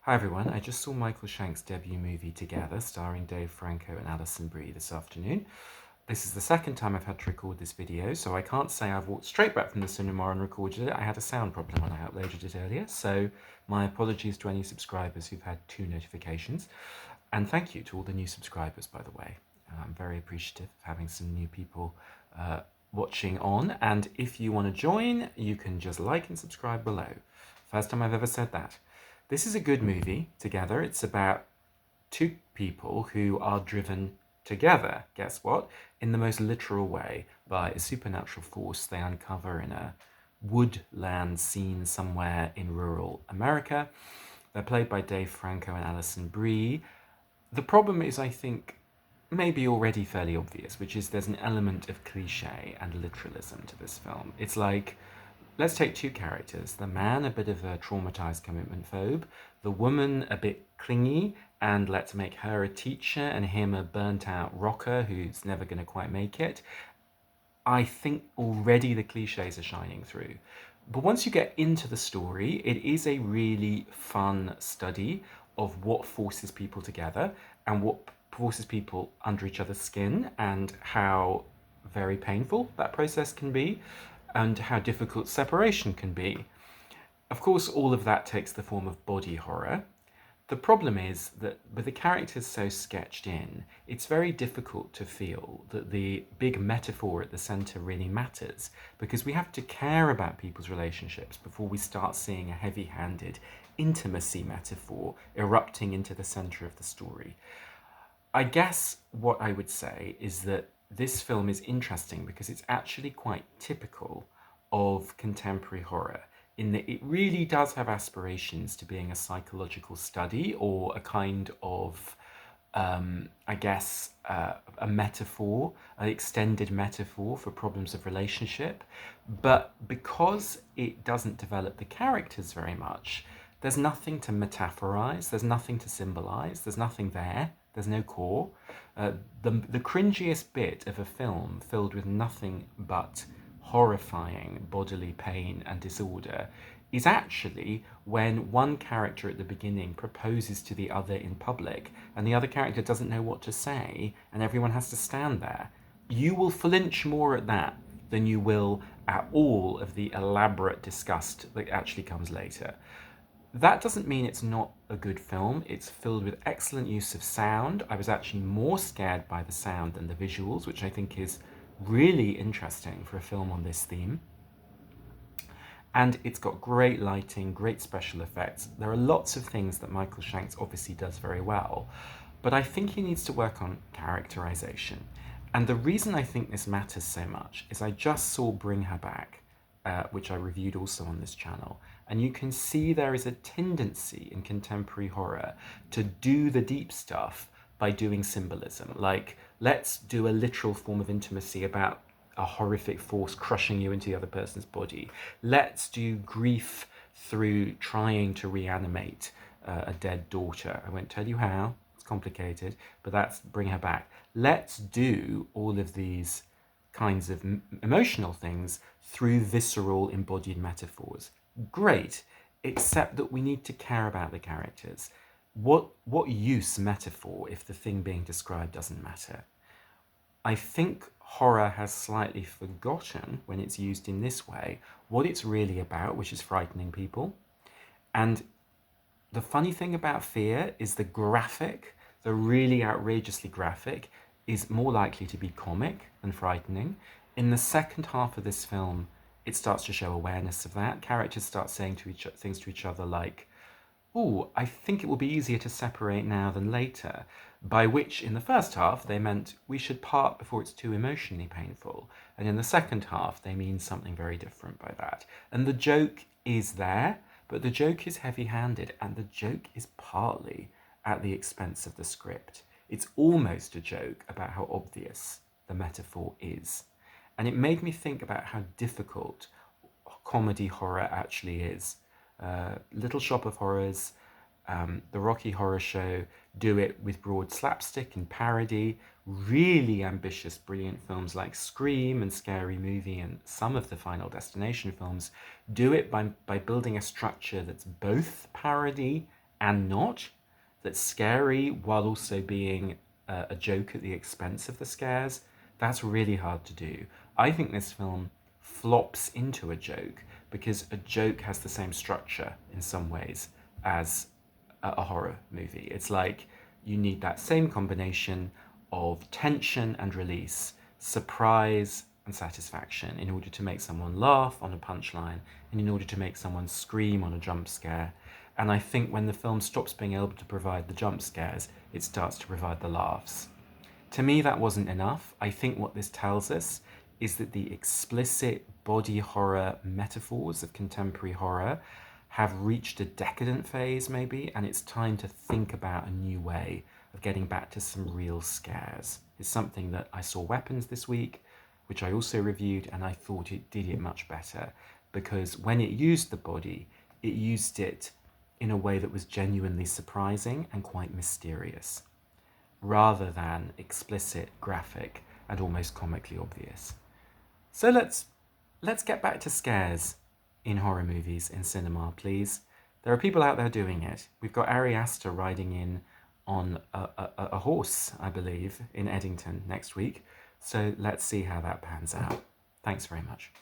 Hi everyone, I just saw Michael Shank's debut movie Together, starring Dave Franco and Alison Brie this afternoon. This is the second time I've had to record this video, so I can't say I've walked straight back from the cinema and recorded it. I had a sound problem when I uploaded it earlier, so my apologies to any subscribers who've had 2 notifications. And thank you to all the new subscribers, by the way. I'm very appreciative of having some new people watching on. And if you want to join, you can just like and subscribe below. First time I've ever said that. This is a good movie, Together. It's about two people who are driven together, guess what? In the most literal way, by a supernatural force they uncover in a woodland scene somewhere in rural America. They're played by Dave Franco and Alison Brie. The problem is, I think, maybe already fairly obvious, which is there's an element of cliche and literalism to this film. It's like, let's take two characters. The man, a bit of a traumatized commitment phobe, the woman, a bit clingy, and let's make her a teacher and him a burnt out rocker who's never going to quite make it. I think already the cliches are shining through. But once you get into the story, it is a really fun study of what forces people together and what forces people under each other's skin, and how very painful that process can be, and how difficult separation can be. Of course, all of that takes the form of body horror. The problem is that with the characters so sketched in, it's very difficult to feel that the big metaphor at the centre really matters, because we have to care about people's relationships before we start seeing a heavy-handed intimacy metaphor erupting into the centre of the story. I guess what I would say is that this film is interesting because it's actually quite typical of contemporary horror, in that it really does have aspirations to being a psychological study or a kind of, a metaphor, an extended metaphor for problems of relationship. But because it doesn't develop the characters very much, there's nothing to metaphorize, there's nothing to symbolize, there's nothing there, there's no core. The cringiest bit of a film filled with nothing but horrifying bodily pain and disorder is actually when one character at the beginning proposes to the other in public and the other character doesn't know what to say and everyone has to stand there. You will flinch more at that than you will at all of the elaborate disgust that actually comes later. That doesn't mean it's not a good film. It's filled with excellent use of sound. I was actually more scared by the sound than the visuals, which I think is really interesting for a film on this theme. And it's got great lighting, great special effects. There are lots of things that Michael Shanks obviously does very well, but I think he needs to work on characterization. And the reason I think this matters so much is I just saw Bring Her Back, which I reviewed also on this channel. And you can see there is a tendency in contemporary horror to do the deep stuff by doing symbolism. Like, let's do a literal form of intimacy about a horrific force crushing you into the other person's body. Let's do grief through trying to reanimate a dead daughter. I won't tell you how, it's complicated, but that's Bring Her Back. Let's do all of these kinds of emotional things through visceral embodied metaphors. Great, except that we need to care about the characters. What use metaphor if the thing being described doesn't matter? I think horror has slightly forgotten, when it's used in this way, what it's really about, which is frightening people. And the funny thing about fear is the graphic, the really outrageously graphic, is more likely to be comic than frightening. In the second half of this film, it starts to show awareness of that. Characters start saying things to each other like, "Oh, I think it will be easier to separate now than later," by which in the first half they meant we should part before it's too emotionally painful. And in the second half, they mean something very different by that. And the joke is there, but the joke is heavy-handed, and the joke is partly at the expense of the script. It's almost a joke about how obvious the metaphor is. And it made me think about how difficult comedy horror actually is. Little Shop of Horrors, the Rocky Horror Show do it with broad slapstick and parody. Really ambitious, brilliant films like Scream and Scary Movie and some of the Final Destination films do it by building a structure that's both parody and not. That's scary while also being a joke at the expense of the scares. That's really hard to do. I think this film flops into a joke because a joke has the same structure in some ways as a horror movie. It's like you need that same combination of tension and release, surprise and satisfaction in order to make someone laugh on a punchline and in order to make someone scream on a jump scare. And I think when the film stops being able to provide the jump scares, it starts to provide the laughs. To me, that wasn't enough. I think what this tells us is that the explicit body horror metaphors of contemporary horror have reached a decadent phase, maybe, and it's time to think about a new way of getting back to some real scares. It's something that I saw Weapons this week, which I also reviewed, and I thought it did it much better because when it used the body, it used it in a way that was genuinely surprising and quite mysterious, rather than explicit, graphic, and almost comically obvious. So let's get back to scares in horror movies in cinema, please. There are people out there doing it. We've got Ari Aster riding in on a horse, I believe, in Eddington next week. So let's see how that pans out. Thanks very much.